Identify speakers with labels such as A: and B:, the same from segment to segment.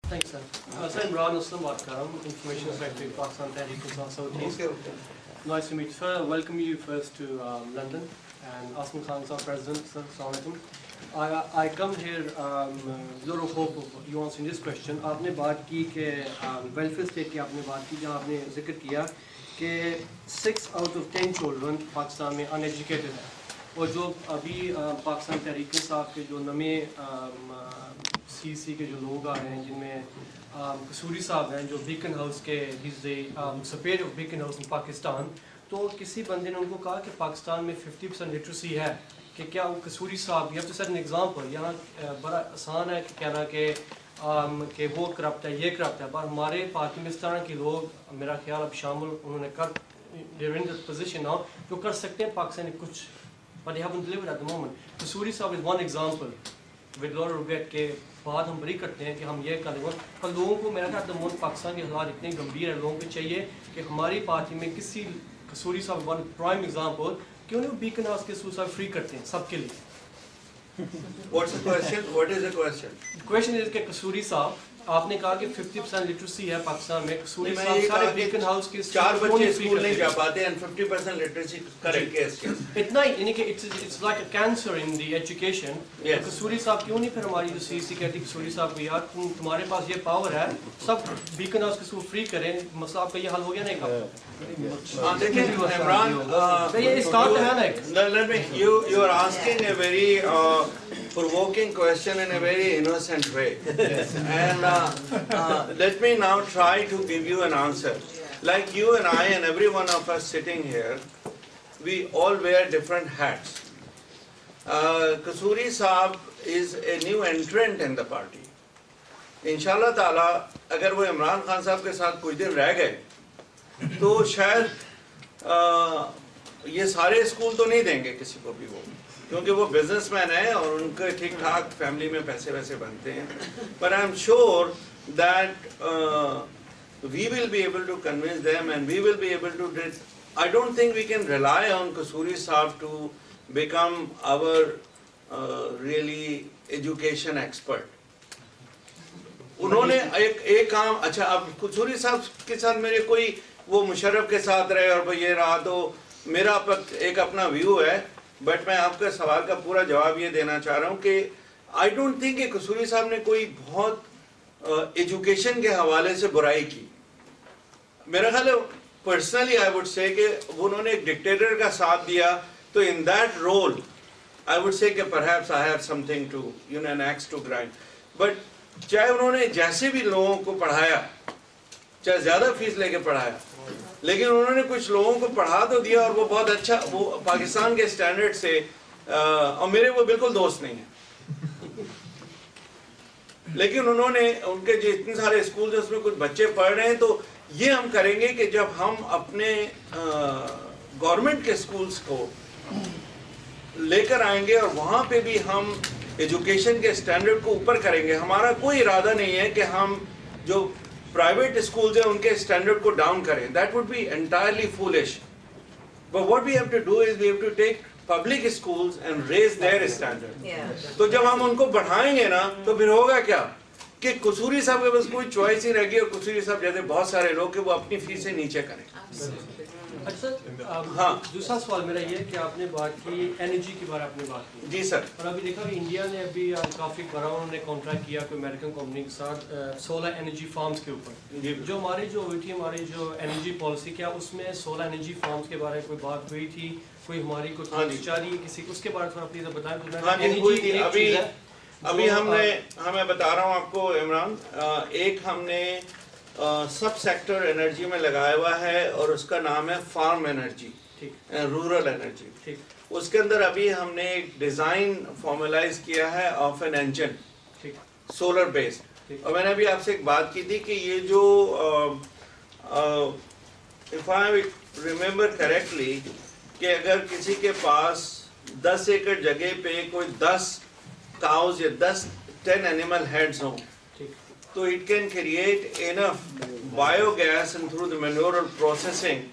A: Thanks, sir. Sir, Imran Aslam بات کر رہا ہوں, Information Secretary Pakistan Tehreek Insaf South East. Nice to meet you, sir. Welcome you first to London, and Aslam Khan sir, President, sir. Assalamualaikum. I come here with a lot of hope of you answering this question. آپ نے بات کی کہ welfare state کی آپ نے بات کی, جہاں آپ نے ذکر کیا کہ 6 out of 10 children پاکستان میں ان ایجوکیٹڈ ہیں, اور جو ابھی پاکستان تحریک انصاف کے جو نئے سی کے جو لوگ آ رہے ہیں, جن میں قصوری صاحب ہیں جو بیکن ہاؤس کے سپیئر آف بیکن ہاؤس ان پاکستان, تو کسی بندے نے ان کو کہا کہ پاکستان میں 50% لٹریسی ہے, کہ کیا وہ قصوری صاحب, یہ تو سر این ایگزامپل, یہاں بڑا آسان ہے کہ کہنا کہ وہ کرپٹ ہے, یہ کرپٹ ہے, پر ہمارے پارٹی میں اس طرح کے لوگ میرا خیال اب شامل انہوں نے کر پوزیشن نہ جو کر سکتے ہیں پاکستان میں کچھ, but they haven't delivered at the moment. Kasuri صاحب is one example with lot of regret کہ بات ہم بری کرتے ہیں کہ ہم یہ کر رہے ہیں, پر لوگوں کو میرا خیال ہے پاکستان کے حالات اتنے گمبھیر ہیں, لوگوں کو چاہیے کہ ہماری پارٹی میں کسی قصوری صاحب ون پرائم ایگزامپل کیوں نہیں بیکن ہاؤس کے صاحب فری کرتے ہیں سب کے لیے.
B: What's the question? What is the question?
A: Question is کہ قصوری صاحب آپ نے کہا کہ 50% لٹریسی ہے پاکستان میں, قصوری صاحب سارے بیکن ہاؤس کے
B: 4 بچے اسکول نہیں جا پاتے ہیں, 50% لٹریسی کریکٹ کیس
A: اتنا ہی, یعنی کہ it's like a cancer in the education. Kasuri صاحب کیوں نہیں پھر ہماری جو سی کہتی قصوری صاحب کو, یار تمہارے پاس یہ پاور ہے, سب بیکن ہاؤس کے ساتھ فری کریں, مسئلہ آپ کا یہ حل ہو گیا نہیں کا.
B: دیکھیں عمران,
A: یہ اسٹارٹ ہے نا,
B: you are asking a very provoking question in a very innocent way, and let me now try to give you an answer. Like you and I and every one of us sitting here, we all wear different hats. Qasuri Saab is a new entrant in the party. Inshallah ta'ala اگر وہ عمران خان صاحب کے ساتھ کچھ دن رہ گئے تو شاید یہ سارے اسکول تو نہیں دیں گے کسی کو بھی, وہ کیونکہ وہ بزنس مین ہیں اور ان کے ٹھیک ٹھاک فیملی میں پیسے ویسے بنتے ہیں. But I'm sure that we will be able to convince them, and we will be able to. I don't think we can rely on Qasuri Saab to become our really education expert. انہوں نے ایک کام, اچھا اب قصوری صاحب کے ساتھ میرے کوئی وہ مشرف کے ساتھ رہے اور یہ رہا, تو میرا ایک اپنا ویو ہے, بٹ میں آپ کے سوال کا پورا جواب یہ دینا چاہ رہا ہوں کہ آئی ڈونٹ تھنک کہ قصوری صاحب نے کوئی بہت ایجوکیشن کے حوالے سے برائی کی. میرا خیال ہے پرسنلی آئی وڈ سے کہ انہوں نے ایک ڈکٹیٹر کا ساتھ دیا, تو in that role I would say کہ perhaps I have something to an axe to grind. But چاہے انہوں نے جیسے بھی لوگوں کو پڑھایا, چاہے زیادہ فیس لے کے پڑھایا, لیکن انہوں نے کچھ لوگوں کو پڑھا تو دیا, اور وہ بہت اچھا, وہ پاکستان کے اسٹینڈرڈ سے, اور میرے وہ بالکل دوست نہیں ہیں, لیکن انہوں نے ان کے جو اتنے سارے اسکول جو اس میں کچھ بچے پڑھ رہے ہیں, تو یہ ہم کریں گے کہ جب ہم اپنے گورنمنٹ کے اسکولس کو لے کر آئیں گے اور وہاں پہ بھی ہم ایجوکیشن کے اسٹینڈرڈ کو اوپر کریں گے. ہمارا کوئی ارادہ نہیں ہے کہ ہم جو پرائیویٹ اسکولز ہیں ان کے اسٹینڈرڈ کو ڈاؤن کریں. That would be entirely foolish. But what we have to do is we have to take public schools and raise their standard. تو جب ہم ان کو بڑھائیں گے نا, تو پھر ہوگا کیا کہ قصوری صاحب کے پاس کوئی چوائس ہی رہ گی, اور قصوری صاحب جیسے بہت سارے لوگ کہ وہ اپنی فیسیں نیچے کریں.
A: اچھا ہاں, دوسرا سوال میرا یہ کہ آپ نے بات کی انرجی کے بارے آپ نے بات کی.
B: جی سر.
A: اور ابھی دیکھا کہ انڈیا نے ابھی کافی بڑا انہوں نے کانٹریکٹ کیا کوئی امریکن کمپنی کے ساتھ سولر انرجی فارمز کے اوپر. جو ہماری جو ہوئی تھی ہماری جو انرجی پالیسی, کیا اس میں سولر انرجی فارمز کے بارے میں کوئی بات ہوئی تھی, کوئی ہماری کو چاہ رہی ہے کسی, اس کے بارے میں تھوڑا پلیز بتائیں.
B: ابھی ہمیں بتا رہا ہوں آپ کو عمران, ایک ہم نے سب سیکٹر انرجی میں لگایا ہوا ہے, اور اس کا نام ہے فارم انرجی, رورل انرجی. اس کے اندر ابھی ہم نے ایک ڈیزائن فارملائز کیا ہے of an engine solar based. اور میں نے ابھی آپ سے ایک بات کی تھی کہ یہ جو if I remember correctly کہ اگر کسی کے پاس 10 ایکڑ جگہ پہ کوئی 10 cows یا 10 animal heads ہوں, so it can create enough biogas, and through the manural processing,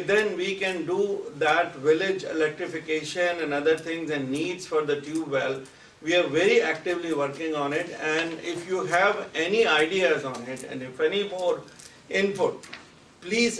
B: then we can do that village electrification and other things and needs for the tube well. We are very actively working on it, and if you have any ideas on it and if any more input, please,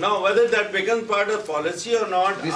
B: Now whether that becomes part of policy or not,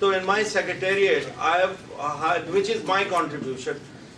B: so in my secretariat I have, which is my contribution,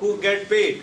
B: who get paid,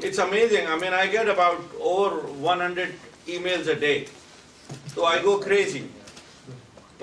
B: it's amazing. I mean, I get about over 100 emails a day, so I go crazy.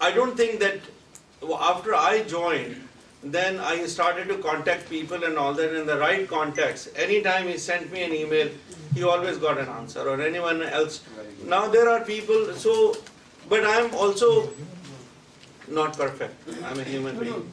B: I don't think that after I joined, then I started to contact people and all that in the right context. Anytime he sent me an email, he always got an answer, or anyone else. Now there are people, so, but I am also not perfect. I'm a human being.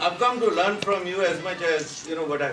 B: I've come to learn from you as much as you know what I.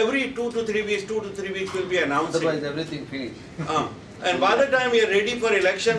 B: every 2 to 3 weeks will be announcing.
C: Otherwise everything finished.
B: And by the time we are ready for election,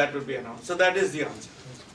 B: that will be announced. So that is the answer.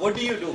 B: What do you do?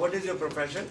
B: What is your profession?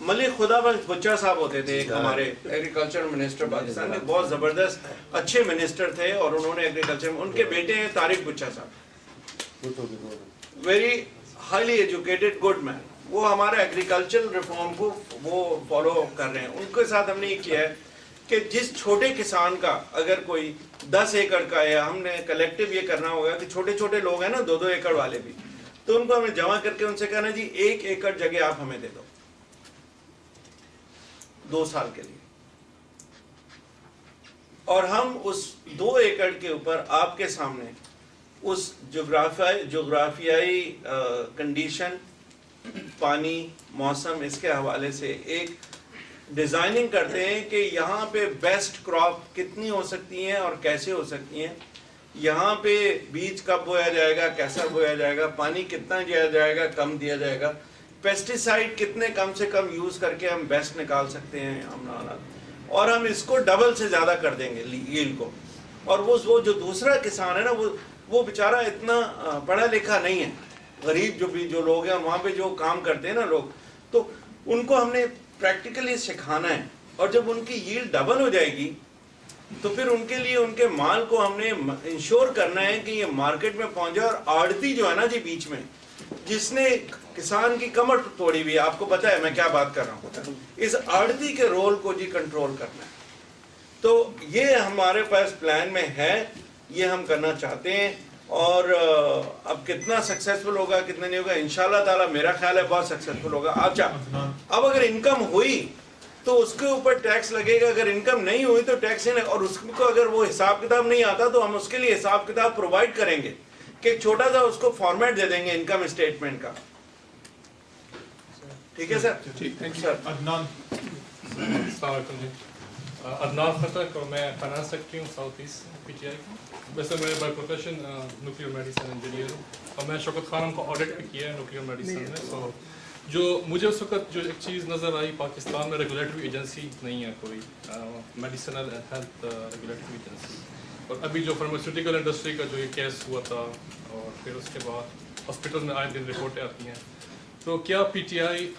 B: ملک خدا بخش بچہ صاحب ہوتے تھے ایک ہمارے agriculture minister Pakistan کے, بہت زبردست اچھے منسٹر تھے, اور انہوں نے ایگریکلچر, ان کے بیٹے ہیں طارق بچہ صاحب, ویری ہائیلی ایجوکیٹڈ گڈ مین, وہ ہمارا ایگریکلچر ریفارم کو وہ فالو کر رہے ہیں. ان کے ساتھ ہم نے یہ کیا ہے کہ جس چھوٹے کسان کا اگر کوئی 10 ایکڑ کا ہے, ہم نے کلیکٹیو یہ کرنا ہوگا کہ چھوٹے چھوٹے لوگ ہیں نا 2-2 ایکڑ والے بھی, تو ان کو ہمیں جمع کر کے ان سے کہنا جی 1 ایکڑ جگہ آپ ہمیں دے دو 2 سال کے لیے, اور ہم اس 2 ایکڑ کے اوپر آپ کے سامنے اس جغرافیائی کنڈیشن, پانی, موسم, اس کے حوالے سے ایک ڈیزائننگ کرتے ہیں کہ یہاں پہ بیسٹ کراپ کتنی ہو سکتی ہیں اور کیسے ہو سکتی ہیں, یہاں پہ بیج کب بویا جائے گا, کیسا بویا جائے گا, پانی کتنا دیا جائے گا, کم دیا جائے گا, پیسٹیسائڈ کتنے کم سے کم یوز کر کے ہم بیسٹ نکال سکتے ہیں اور ہم اس کو ڈبل سے زیادہ کر دیں گے ییلڈ کو. اور وہ جو دوسرا کسان ہے نا, وہ بیچارہ اتنا پڑھا لکھا نہیں ہے, غریب جو لوگ ہیں وہاں پہ جو کام کرتے ہیں نا لوگ, تو ان کو ہم نے پریکٹیکلی سکھانا ہے, اور جب ان کی ییلڈ ڈبل ہو جائے گی تو پھر ان کے لیے ان کے مال کو ہم نے انشور کرنا ہے کہ یہ مارکیٹ میں پہنچ جائے. اور آڑتی جو ہے نا جی بیچ میں, جس نے کسان کی کمر توڑی ہوئی ہے, آپ کو پتا ہے میں کیا بات کر رہا ہوں, اس آڑتی کے رول کو جی کنٹرول کرنا ہے. تو یہ ہمارے پاس پلان میں ہے, یہ ہم کرنا چاہتے ہیں, اور اب کتنا سکسیسفل ہوگا کتنا نہیں ہوگا, انشاءاللہ تعالی میرا خیال ہے بہت سکسیسفل ہوگا. اچھا, اب اگر انکم ہوئی تو اس کے اوپر ٹیکس لگے گا, اگر انکم نہیں ہوئی تو ٹیکس نہیں, اور اس کو اگر وہ حساب کتاب نہیں آتا تو ہم اس کے لیے حساب کتاب پرووائڈ کریں گے کہ ایک چھوٹا سا اس کو فارمیٹ دے دیں گے انکم اسٹیٹمنٹ کا. ٹھیک ہے سر؟ سر
D: عدنان. السلام علیکم جی, عدنان خطک, اور میں فائنانس سیکرٹری ہوں south east P T I کی. ویسے میں by profession nuclear medicine engineer ہوں, اور میں شوکت خانم کو آڈٹ بھی کیا ہے نیوکلیئر میڈیسن میں. سو جو مجھے اس وقت جو ایک چیز نظر آئی, پاکستان میں ریگولیٹری ایجنسی نہیں ہے کوئی, medicinal and health regulatory agency. اور ابھی جو فارماسیوٹیکل انڈسٹری کا جو یہ کیس ہوا تھا, اور پھر اس کے بعد ہاسپٹل میں آئے دن رپورٹیں آتی ہیں, تو کیا پی ٹی آئی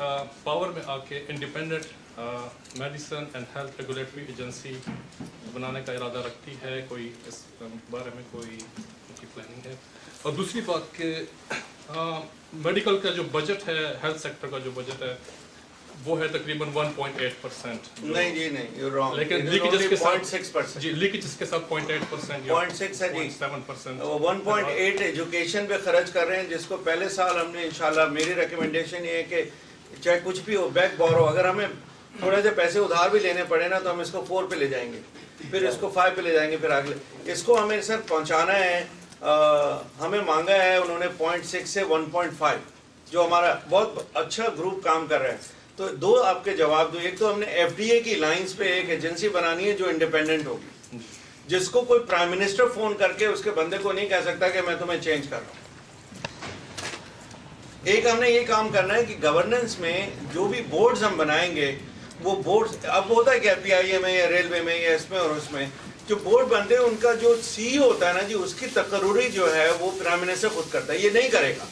D: پاور میں آ کے independent medicine and health regulatory agency بنانے کا ارادہ رکھتی ہے, کوئی اس بارے میں کوئی ان کی پلاننگ ہے؟ اور دوسری بات کہ میڈیکل کا جو بجٹ ہے, ہیلتھ سیکٹر کا جو بجٹ ہے, وہ ہے تقریباً 1.8%.
B: نہیں جی نہیں, you're wrong.
D: لیکن لیکیجز کے ساتھ
B: 0.6%.
D: جی لیکیجز کے ساتھ 0.8%
B: 0.6 ہے جی,
D: 0.7%.
B: 1.8 ایجوکیشن پہ خرچ کر رہے ہیں, جس کو پہلے سال ہم نے انشاءاللہ, میری ریکمنڈیشن یہ ہے کہ چاہے کچھ بھی ہو, بیک بورو, اگر ہمیں تھوڑے سے پیسے ادھار بھی لینے پڑے نا تو ہم اس کو 4 پہ لے جائیں گے, پھر اس کو 5 پہ لے جائیں گے, پھر اگلے اس کو ہمیں سر پہنچانا ہے. ہمیں مانگا ہے انہوں نے 0.6 سے 1.5, جو ہمارا بہت اچھا گروپ کام کر رہا ہے. تو 2 آپ کے جواب دو. ایک تو ہم نے ایف ڈی اے کی لائنز پہ ایک ایجنسی بنانی ہے جو انڈیپینڈنٹ ہوگی, جس کو کوئی پرائم منسٹر فون کر کے اس کے بندے کو نہیں کہہ سکتا کہ میں تمہیں چینج کر رہا ہوں. ایک ہم نے یہ کام کرنا ہے کہ گورننس میں جو بھی بورڈز ہم بنائیں گے, وہ بورڈز اب ہوتا ہے کہ پی آئی اے میں یا ریلوے میں یا اس میں اور اس میں جو بورڈ بنتے ہیں, ان کا جو سی ای او ہوتا ہے نا جی, اس کی تقرری جو ہے وہ پرائم منسٹر خود کرتا ہے. یہ نہیں کرے گا,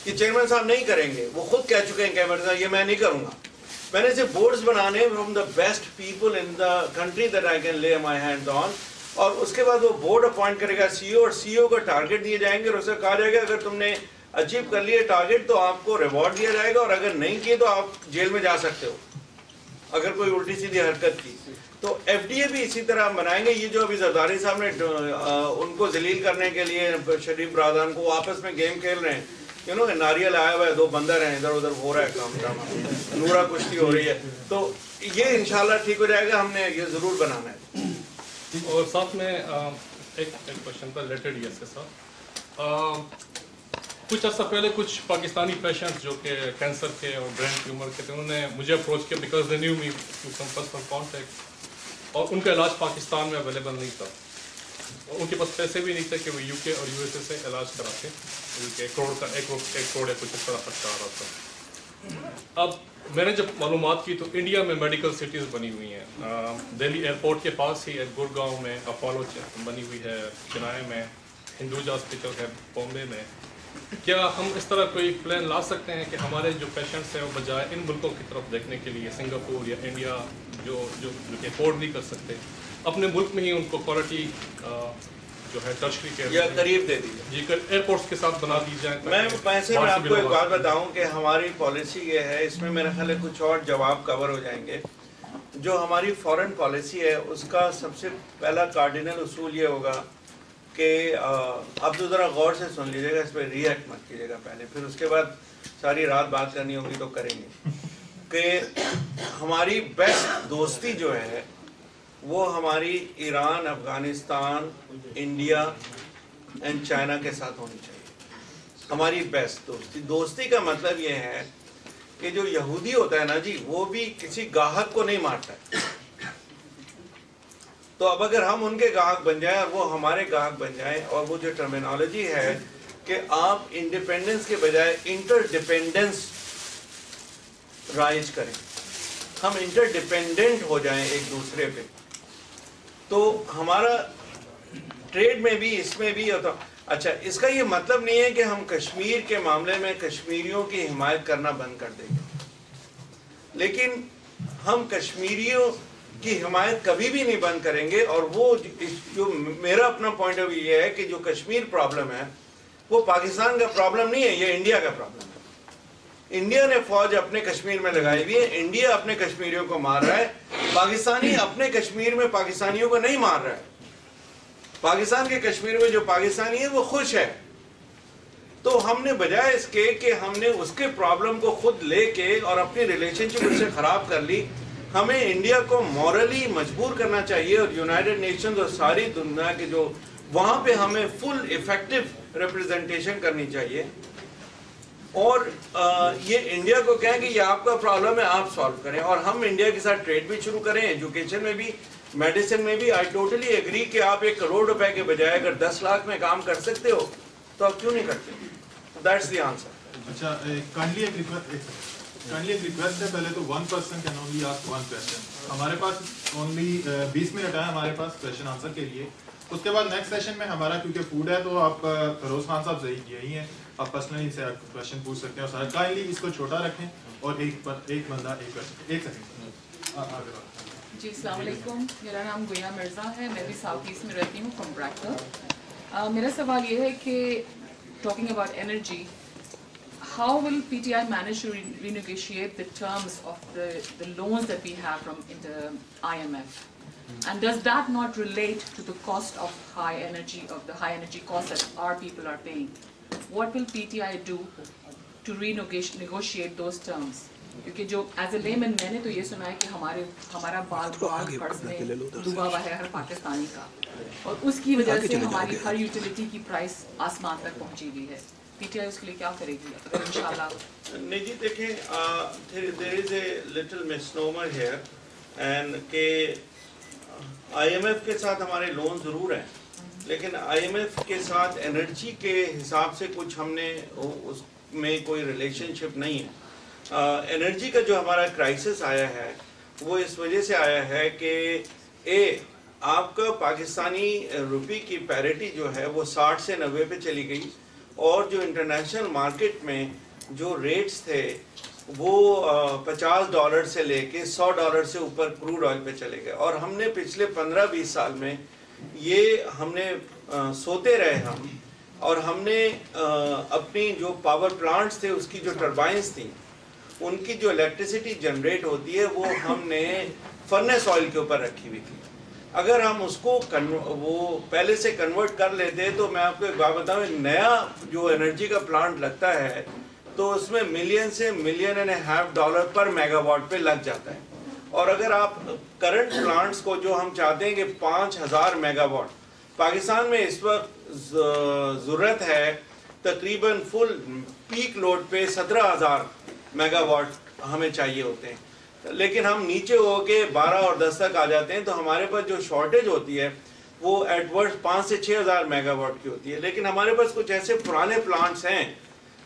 B: یہ چیئرمین صاحب نہیں کریں گے, وہ خود کہہ چکے ہیں کیمرے صاحب یہ میں نہیں کروں گا. میں نے صرف بورڈز بنانے from the best people in the country that I can لے مائی ہینڈ آن, اور اس کے بعد وہ بورڈ اپوائنٹ کرے گا سی ای او, اور سی ای او کو ٹارگیٹ دیے جائیں گے, اور اسے کہا جائے گا اگر تم نے اچیو کر لیے ٹارگیٹ تو آپ کو ریوارڈ دیا جائے گا, اور اگر نہیں کیے تو آپ جیل میں جا سکتے ہو اگر کوئی الٹی سیدھی حرکت کی. تو ایف ڈی اے بھی اسی طرح ہم بنائیں گے. یہ جو ابھی زرداری صاحب نے ان کو ذلیل کرنے کے لیے شریف برادران کو آپس میں گیم کھیل رہے ہیں, ناریل آیا ہوا ہے, 2 بندر ہیں, ادھر ادھر ہو رہا ہے کام ڈرامہ, نورا کشتی ہو رہی ہے, تو یہ انشاءاللہ ٹھیک ہو جائے گا. ہم نے یہ ضرور بنانا ہے.
D: اور ساتھ میں ایک کوشچن تھا ریلیٹڈ اس کے ساتھ. کچھ عرصہ پہلے کچھ پاکستانی پیشنٹس جو کہ کینسر کے اور برین ٹیومر کے تھے, انہوں نے مجھے اپروچ کیا because they knew me to some personal contact, اور ان کا علاج پاکستان میں اویلیبل نہیں تھا, اور ان کے پاس پیسے بھی نہیں تھے کہ وہ یو کے اور یو ایس اے سے علاج کراتے, کیونکہ 1 کروڑ کا 1 کروڑ یا کچھ اس طرح خرچہ آ رہا تھا. اب میں نے جب معلومات کی تو انڈیا میں میڈیکل سٹیز بنی ہوئی ہیں, دہلی ایئرپورٹ کے پاس ہی گڑگاؤں میں اپولو بنی ہوئی ہے, چنائی میں ہندوجا ہاسپٹل ہے, بامبے میں, کیا ہم اس طرح کوئی پلان لا سکتے ہیں کہ ہمارے جو پیشنٹس ہیں وہ بجائے ان ملکوں کی طرف دیکھنے کے لیے سنگاپور یا انڈیا جو کہ افورڈ نہیں کر سکتے اپنے ملک میں ہی ان کو کوالٹی جو ہے ٹرشری کیئر
B: یا قریب دے دیجیے
D: جی ایئرپورٹس کے ساتھ بنا دی جائے؟
B: میں آپ کو ایک بات بتاؤں کہ ہماری پالیسی یہ ہے, اس میں میرا خیال ہے کچھ اور جواب کور ہو جائیں گے. جو ہماری فورن پالیسی ہے اس کا سب سے پہلا کارڈینل اصول یہ ہوگا کہ اب تو ذرا غور سے سن لیجیے گا, اس پہ ری ایکٹ مت کیجیے گا پہلے, پھر اس کے بعد ساری رات بات کرنی ہوگی تو کریں گے, کہ ہماری بیسٹ دوستی جو ہے وہ ہماری Iran, Afghanistan, India and China کے ساتھ ہونی چاہیے. ہماری بیسٹ دوستی کا مطلب یہ ہے کہ جو یہودی ہوتا ہے نا جی, وہ بھی کسی گاہک کو نہیں مارتا ہے. تو اب اگر ہم ان کے گاہک بن جائیں اور وہ ہمارے گاہک بن جائیں, اور وہ جو ٹرمینالوجی ہے کہ آپ انڈیپینڈنس کے بجائے انٹر ڈیپینڈنس رائج کریں, ہم انٹر ڈیپینڈنٹ ہو جائیں ایک دوسرے پہ, تو ہمارا ٹریڈ میں بھی اس میں بھی ہوتا. اچھا, اس کا یہ مطلب نہیں ہے کہ ہم کشمیر کے معاملے میں کشمیریوں کی حمایت کرنا بند کر دیں گے, لیکن ہم کشمیریوں کی حمایت کبھی بھی نہیں بند کریں گے. اور وہ جو میرا اپنا پوائنٹ آف ویو یہ ہے کہ جو کشمیر پرابلم ہے وہ پاکستان کا پرابلم نہیں ہے, یہ انڈیا کا پرابلم ہے. انڈیا نے فوج اپنے کشمیر میں لگائی ہوئی ہے, انڈیا اپنے کشمیریوں کو مار رہا ہے, پاکستانی اپنے کشمیر میں پاکستانیوں کو نہیں مار رہا ہے. پاکستان کے کشمیر میں جو پاکستانی ہے وہ خوش ہے. تو ہم نے بجائے اس کے کہ ہم نے اس کے پرابلم کو خود لے کے اور اپنی ریلیشن شپ اس سے خراب کر لی, ہمیں انڈیا کو مورلی مجبور کرنا چاہیے, اور یونائٹڈ نیشنز اور ساری دنیا کے جو وہاں پہ ہمیں فل ایفیکٹو ریپرزنٹیشن کرنی چاہیے, اور یہ انڈیا کو کہیں کہ یہ آپ کا پرابلم ہے, آپ سالو کریں, اور ہم انڈیا کے ساتھ ٹریڈ بھی شروع کریں, ایجوکیشن میں بھی, میڈیسن میں بھی. آئی ٹوٹلی ایگری کہ آپ 1 کروڑ روپے کے بجائے اگر 10 لاکھ میں کام کر سکتے ہو تو آپ کیوں نہیں کرتے. That's the answer.
E: اچھا, کائنڈلی ایک ریکویسٹ ہے, پہلے تو 1 person can only ask 1 question. ہمارے پاس اونلی 20 منٹ ہے ہمارے پاس کویشچن آنسر کے لیے. اس کے بعد نیکسٹ سیشن میں ہمارا کیونکہ فوڈ ہے تو آپ فیروز خان صاحب یہی ہیں, آپ پرسنلی سے کویشچن پوچھ سکتے ہیں. اور کائنڈلی اس کو چھوٹا رکھیں اور ایک بندہ ایک کویشچن. ایک سیکنڈ.
F: جی السلام علیکم, میرا نام گویا مرزا ہے, میں بھی ساؤتھ ایسٹ میں رہتی ہوں, فرام بریکٹن. میرا سوال یہ ہے کہ talking about energy, how will PTI manage to renegotiate the terms of the loans that we have from the IMF? And does that not relate to the cost of high energy costs that our people are paying? What will PTI do to renegotiate those terms? کیونکہ جو as a lemon میں نے تو یہ سنا ہے کہ ہمارا بال فرض میں ڈوبا ہوا ہے ہر پاکستانی کا, اور اس کی وجہ سے ہماری ہر یوٹیلیٹی کی پرائس آسمان تک پہنچی ہوئی ہے. پی ٹی آئی اس کے لیے کیا کرے گی اگر انشاءاللہ؟
B: نہیں جی, دیکھیں there is a little misnomer here, and کہ آئی ایم ایف کے ساتھ ہمارے لون ضرور ہیں, لیکن آئی ایم ایف کے ساتھ انرجی کے حساب سے کچھ ہم نے اس میں کوئی ریلیشن شپ نہیں ہے. انرجی کا جو ہمارا کرائسس آیا ہے وہ اس وجہ سے آیا ہے کہ آپ کا پاکستانی روپی کی پیریٹی جو ہے وہ 60 سے 90 پہ چلی گئی, اور جو انٹرنیشنل مارکیٹ میں جو ریٹس تھے وہ $50 سے لے کے $100 سے اوپر کروڈ آئل پہ چلے گئے. اور ہم نے پچھلے 15-20 سال میں یہ ہم نے سوتے رہے ہم, اور ہم نے اپنی جو پاور پلانٹس تھے اس کی جو ٹربائنس تھیں ان کی جو الیکٹریسٹی جنریٹ ہوتی ہے وہ ہم نے فرنس آئل کے اوپر رکھی ہوئی تھی. اگر ہم اس کو وہ پہلے سے کنورٹ کر لیتے تو میں آپ کو ایک بات بتاؤں, ایک نیا جو انرجی کا پلانٹ لگتا ہے تو اس میں $1 سے $1.5 ملین پر میگا واٹ پہ لگ جاتا ہے. اور اگر آپ کرنٹ پلانٹس کو جو ہم چاہتے ہیں کہ 5000 میگا واٹ, پاکستان میں اس وقت ضرورت ہے تقریباً فل پیک لوڈ پہ 17000 میگا واٹ ہمیں چاہیے ہوتے ہیں, لیکن ہم نیچے ہو کے 12 اور 10 تک آ جاتے ہیں. تو ہمارے پاس جو شارٹیج ہوتی ہے وہ ایٹ ورسٹ 5 سے 6000 میگا واٹ کی ہوتی ہے. لیکن ہمارے پاس کچھ ایسے پرانے پلانٹس ہیں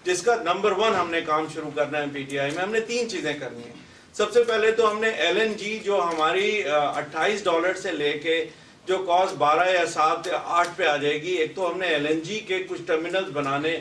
B: جس کا نمبر 1 ہم نے کام شروع کرنا ہے. پی ٹی آئی میں ہم نے 3 چیزیں کرنی ہیں. سب سے پہلے تو ہم نے ایل این جی جو ہماری $28 سے لے کے جو کاسٹ 12 یا 7 یا 8 پہ آ جائے گی, ایک تو ہم نے ایل این جی کے کچھ ٹرمینلز بنانے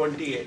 B: 28।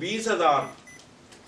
B: 20,000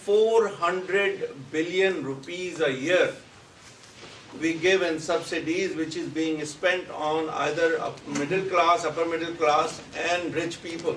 B: 400 billion rupees a year we give in subsidies which is being spent on either middle class, upper middle class and rich people,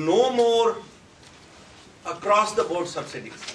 B: no more across the board subsidies।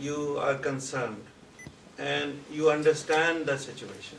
B: you are concerned and you understand the situation.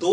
B: 2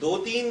B: 2-3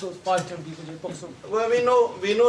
A: those part-time people.
B: Well, we know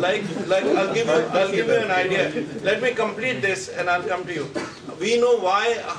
B: like I'll give you an idea. Let me complete this and I'll come to you. We know why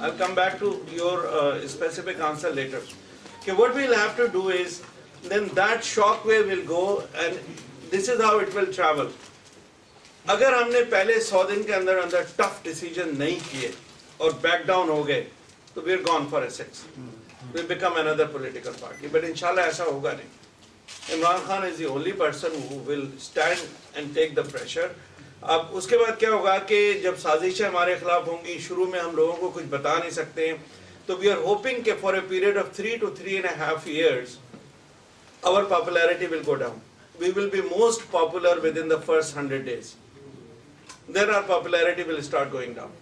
B: I'll come back to your specific answer later. Okay, what we'll have to do is then that shockwave will go and this is how it will travel. اگر ہم نے پہلے 100 دن کے اندر اندر tough decision نہیں کیے اور back down ہو گئے تو we are gone for sixes we become another political party. But انشاءاللہ ایسا ہوگا نہیں. Imran Khan is the only person who will stand and take the pressure. اب اس کے بعد کیا ہوگا کہ جب سازشیں ہمارے خلاف ہوں گی, شروع میں ہم لوگوں کو کچھ بتا نہیں سکتے ہیں, تو وی آر ہوپنگ کہ for a period of 3 to 3.5 years our popularity will go down. We will be most popular within the first 100 days. Then our popularity will start going down.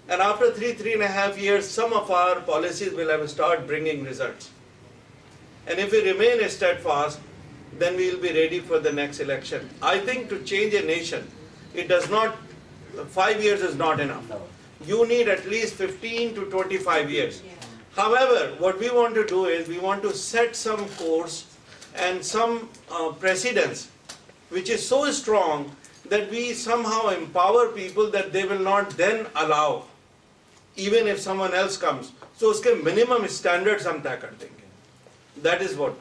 B: And after 3.5 years, some of our policies will have start bringing results. And if we remain steadfast, then we will be ready for the next election. I think to change a nation, it does not, 5 years is not enough. You need at least 15 to 25 years. However, what we want to do is we want to set some course and some precedents which is so strong that we somehow empower people that they will not then allow even if someone else comes. So uske minimum standards hum طے کر دیں گے. That is what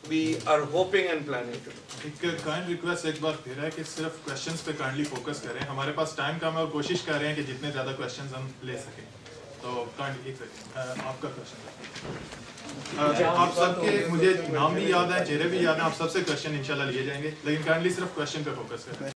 B: we are hoping and planning to do.
E: ایک kind request ایک بار پھر ہے کہ صرف کوشچنس پہ کائنڈلی فوکس کریں. ہمارے پاس ٹائم کم ہے اور کوشش کر رہے ہیں کہ جتنے زیادہ کوشچنس ہم لے سکیں. تو کائنڈلی ایک سیکنڈ, آپ کا کوشچن. آپ سب کے مجھے نام بھی یاد ہیں, چہرے بھی یاد ہیں, آپ سب سے کوشچن انشاءاللہ لیے جائیں گے, لیکن کائنڈلی صرف کوشچن پہ فوکس کریں.